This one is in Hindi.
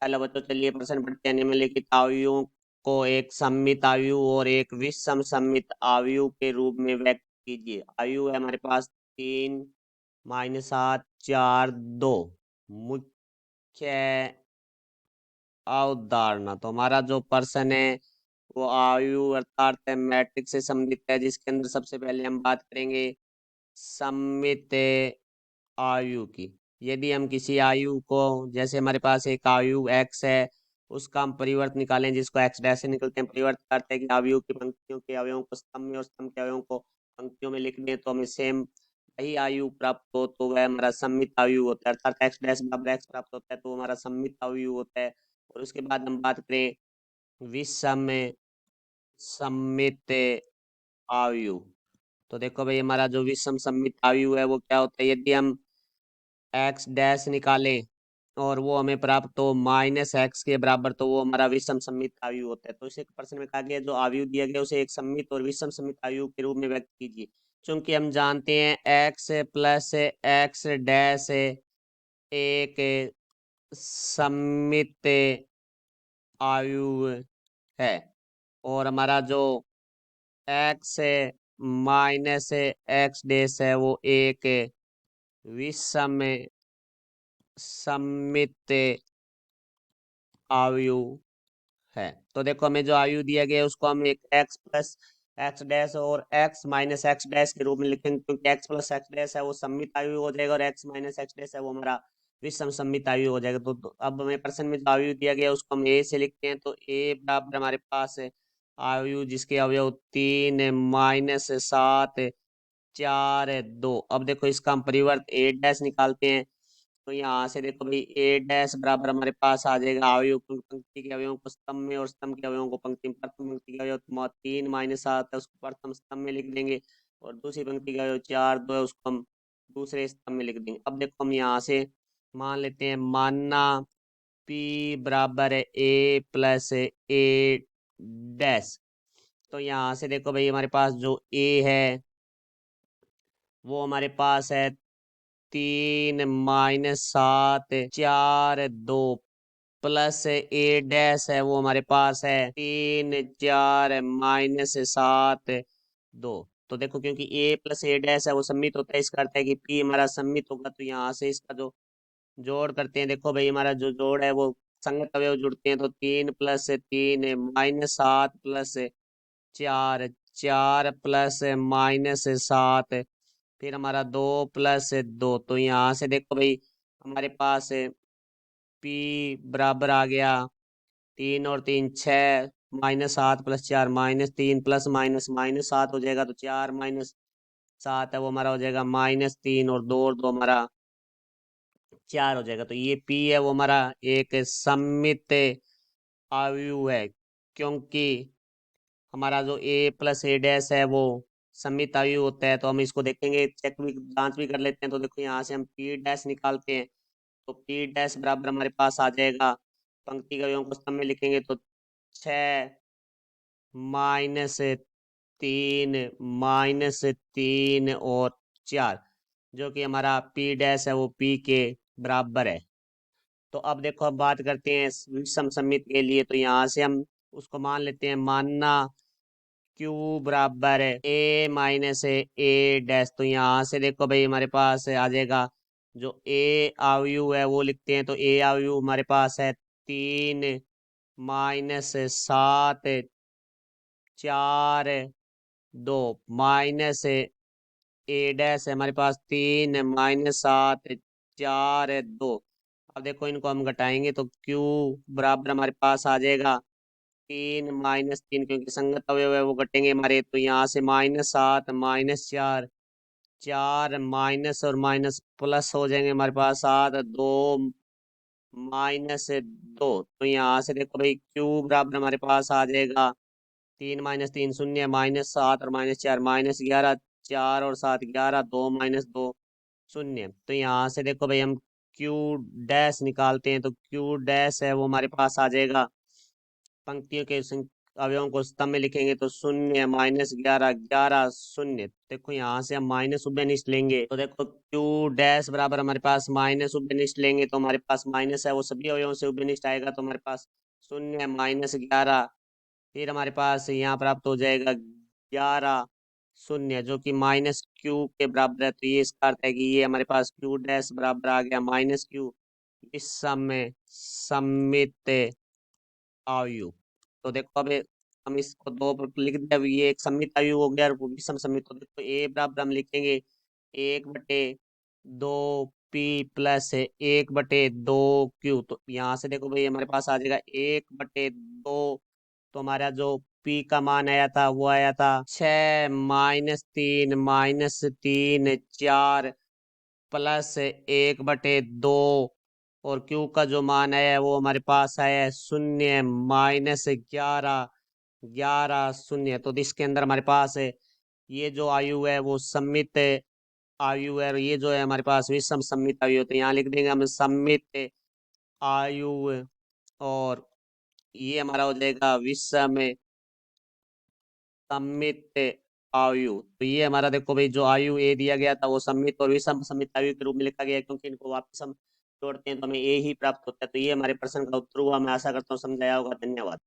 हेलो बच्चों, चलिए प्रश्न पढ़ते हैं। निम्नलिखित अवयवों को एक सममित अवयव और एक विषम सममित अवयव के रूप में व्यक्त कीजिए। अवयव है हमारे पास 3 -7 4 2। मुख्य अवधारणा, तो हमारा जो प्रश्न है वो अवयव अर्थात मैट्रिक्स से संबंधित है, जिसके अंदर सबसे पहले हम बात करेंगे सममित आयु की। यदि हम किसी आयु को, जैसे हमारे पास एक आयु x है, उसका हम परिवर्त निकालें जिसको x डैश से निकलते हैं, परिवर्त करते हैं कि आयु की पंक्तियों के अवयवों को स्तंभ में और स्तंभ के अवयवों को पंक्तियों में लिख दें तो हमें सेम वही आयु प्राप्त हो, तो वह हमारा सममित आयु होता है। अर्थात x डैश बराबर x प्राप्त होता है तो हमारा सममित आयु होता है। और उसके बाद हम बात करें विषम सममित आयु, तो देखो भाई हमारा जो विषम सममित आयु है वो क्या होता है। यदि हम एक्स डैश निकाले और वो हमें प्राप्त हो -x के बराबर, तो वो हमारा विषम सममित आयु होता है। तो इसे प्रश्न में कहा गया जो आयु दिया गया उसे एक सममित और विषम सममित आयु के रूप में व्यक्त कीजिए। चूंकि हम जानते हैं x प्लस x डैश एक सममित आयु है और हमारा जो x माइनस x डैश है वो एक विषम सममित आयु है। तो देखो हमें जो आयु दिया गया है उसको हम एक x प्लस x डैश और x माइनस x डैश के रूप में लिखेंगे, क्योंकि x प्लस x डैश है वो सममित आयु हो जाएगा और x माइनस x डैश है वो हमारा विषम सममित आयु हो जाएगा। तो अब हमें प्रश्न में जो आयु दिया गया है उसको हम a से लिखते हैं, तो a बराबर हमारे पास है आयु जिसके अवयव 3 -7 4 2। अब देखो इसका हम परिवर्त a डैश निकालते हैं, तो यहाँ से देखो भाई ए डैश बराबर हमारे पास आ जाएगा अवयव पंक्ति के अवयवों को स्तंभ में और स्तंभ के अवयवों को पंक्ति में। प्रथम पंक्ति का अवयव 3 -7 है उसको प्रथम स्तंभ में लिख देंगे और दूसरी पंक्ति का अवयव 4 2 है उसको हम दूसरे स्तंभ में लिख देंगे। अब देखो हम यहाँ से मान लेते हैं, मानना P बराबर है A प्लस ए डैश। तो यहाँ से देखो भाई हमारे पास जो A है वो हमारे पास है 3 -7 4 2 प्लस ए डैश है वो हमारे पास है 3 4 -7 2। तो देखो क्योंकि ए प्लस ए डैश है वो सम्मित होता है, इसका अर्थ है कि पी हमारा सम्मित होगा। तो यहाँ से इसका जो जोड़ करते हैं, देखो भाई हमारा जो जोड़ है वो संगत अवयव जुड़ते हैं, तो 3 + 3 -7 प्लस 4 4 प्लस -7 फिर हमारा 2 + 2। तो यहाँ से देखो भाई हमारे पास P बराबर आ गया 3 और 3 6 -7 + 4 -3 प्लस -7 हो जाएगा, तो 4 -7 है वो हमारा हो जाएगा -3 और 2 और 2 हमारा 4 हो जाएगा। तो ये P है वो हमारा एक सममित अवयव है, क्योंकि हमारा जो a प्लस ए डैश है वो सममित अवयव होता है। तो हम इसको देखेंगे, चेक भी जांच भी कर लेते हैं। तो देखो यहाँ से हम P डैश निकालते हैं, तो P डैश बराबर हमारे पास आ जाएगा, पंक्ति के अवयवों को स्तंभ में लिखेंगे तो 6 -3 और 4, जो कि हमारा P डैश है वो P के बराबर है। तो अब देखो अब बात करते हैं विषम सममित के लिए, तो यहाँ से हम उसको मान लेते हैं, मानना Q बराबर है A माइनस ए डैश। तो यहाँ से देखो भाई हमारे पास आ जाएगा जो A अवयव है वो लिखते हैं, तो A अवयव हमारे पास है 3 -7 4 2 माइनस ए डैश है हमारे पास 3 -7 4 2। अब देखो इनको हम घटाएंगे तो Q बराबर हमारे पास आ जाएगा 3 -3, क्योंकि संगत अवयव है वो घटेंगे हमारे, तो यहाँ से -7 -4 4 माइनस और माइनस प्लस हो जाएंगे हमारे पास 7 2 -2। तो यहाँ से देखो भाई Q बराबर हमारे पास आ जाएगा 3 -3 0 -7 और -4 -11 4 और 7 11 2 -2 0। तो यहाँ से देखो भाई हम Q डैश निकालते हैं, तो Q डैश है वो हमारे पास आ जाएगा पंक्तियों के अवयवों को स्तंभ में लिखेंगे तो 0 माइनस 11 11 0। देखो यहाँ से हम माइनस उभयनिष्ठ लेंगे तो देखो क्यू डैश बराबर हमारे पास माइनस उभयनिष्ठ लेंगे तो हमारे पास माइनस है, वो सभी अवयवों से उभयनिष्ठ आएगा तो हमारे पास 0 माइनस 11। फिर हमारे पास यहाँ प्राप्त हो जाएगा 11 0 जो कि माइनस क्यू के बराबर है, तो ये इसका अर्थ है कि ये हमारे पास क्यू डैश बराबर आ गया माइनस क्यू। इस समय सममित आयु। तो देखो अब हम इसको दो पर लिख दिया, अब ये एक सममित आयु हो गया और वो विषम सममित। तो देखो ए बराबर हम लिखेंगे 1/2 पी प्लस 1/2 क्यू। तो यहाँ से देखो भाई हमारे पास आ जाएगा 1/2। तो हमारा जो पी का मान आया था वो आया था 6 - 3 - 3 4 प्लस 1/2 और क्यू का जो मान है वो हमारे पास आया है 0 माइनस 11 11 0। तो इसके अंदर हमारे पास है ये जो आयु है वो सम्मित आयु है और ये जो है हमारे पास विषम सम्मित आयु है। तो यहाँ लिख देंगे हम सम्मित आयु और ये हमारा हो जाएगा विषम सम्मित आयु। तो ये हमारा देखो भाई जो आयु ए दिया गया था वो सम्मित और विषम सम्मित आयु के रूप में लिखा गया, क्योंकि इनको वापस हम जोड़ते हैं तो हमें ए ही प्राप्त होता है। तो ये हमारे प्रश्न का उत्तर हुआ। मैं आशा करता हूँ समझाया होगा। धन्यवाद।